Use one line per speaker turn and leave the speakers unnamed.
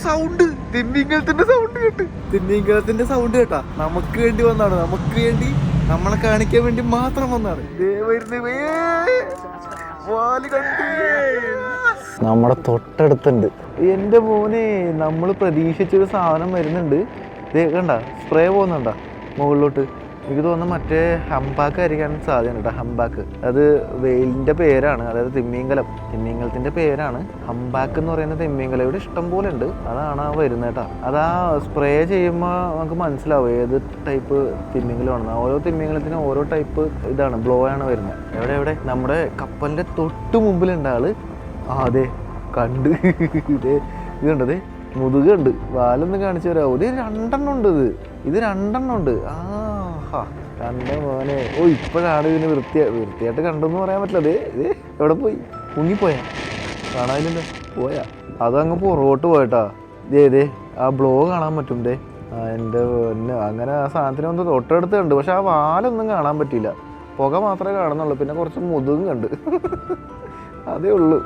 Sound തിമ്മിങ്കലത്തിന്റെ sound കേട്ട്. തിമ്മിങ്കലത്തിന്റെ sound കേട്ടാ നമുക്ക് വേണ്ടി വന്നാണ്, നമുക്ക് വേണ്ടി നമ്മളെ കാണിക്കാൻ വേണ്ടി മാത്രം വന്നാണ്. നമ്മുടെ തൊട്ടടുത്തുണ്ട്. എന്റെ മോനെ, നമ്മൾ പ്രതീക്ഷിച്ചൊരു സാധനം വരുന്നുണ്ട്. കണ്ട സ്പ്രേ പോകുന്നുണ്ടാ മുകളിലോട്ട്. എനിക്ക് തോന്നുന്നു മറ്റേ ഹംബാക്ക് ആയിരിക്കാൻ സാധ്യത കേട്ടോ. ഹംബാക്ക് അത് വെയിലിൻ്റെ പേരാണ്, അതായത് തിമ്മിങ്കലത്തിൻ്റെ പേരാണ് ഹംബാക്ക് എന്ന് പറയുന്ന തിമ്മിങ്കലം. ഇവിടെ ഇഷ്ടം പോലെ ഉണ്ട്, അതാണ് ആ വരുന്നത് കേട്ടോ. അതാ സ്പ്രേ ചെയ്യുമ്പോൾ നമുക്ക് മനസ്സിലാവും ഏത് ടൈപ്പ് തിമ്മിങ്കലമാണെന്ന്. ഓരോ തിമ്മിങ്കലത്തിനും ഓരോ ടൈപ്പ് ഇതാണ്, ബ്ലോ ആണ് വരുന്നത്. എവിടെ നമ്മുടെ കപ്പലിൻ്റെ തൊട്ട് മുമ്പിലുണ്ട് ആള്. അതെ കണ്ട്. ഇതേ ഇത് കണ്ടതേ മുതുകുണ്ട്, വാലൊന്നും കാണിച്ചു തരാമോ? ഇത് രണ്ടെണ്ണം ഉണ്ട്, ഇത് രണ്ടെണ്ണം ഉണ്ട്. കണ്ട മോനെ. ഇപ്പോഴാണ് ഇതിന് വൃത്തിയായിട്ട് കണ്ടെന്ന് പറയാൻ പറ്റില്ല. ഇത് എവിടെ പോയി? മുങ്ങിപ്പോയാ? കാണാനില്ലല്ലോ. പോയാ? അതങ്ങ് പുറകോട്ട് പോയിട്ടാ. ഇതേ ആ ബ്ലോ കാണാൻ പറ്റും. എൻ്റെ പൊന്നെ, അങ്ങനെ ആ സാധനത്തിന് ഒന്ന് തൊട്ടടുത്ത് കണ്ട്. പക്ഷെ ആ വാലൊന്നും കാണാൻ പറ്റിയില്ല, പുക മാത്രമേ കാണുന്നുള്ളൂ. പിന്നെ കുറച്ച് മുതുകും കണ്ട്, അതേ ഉള്ളൂ.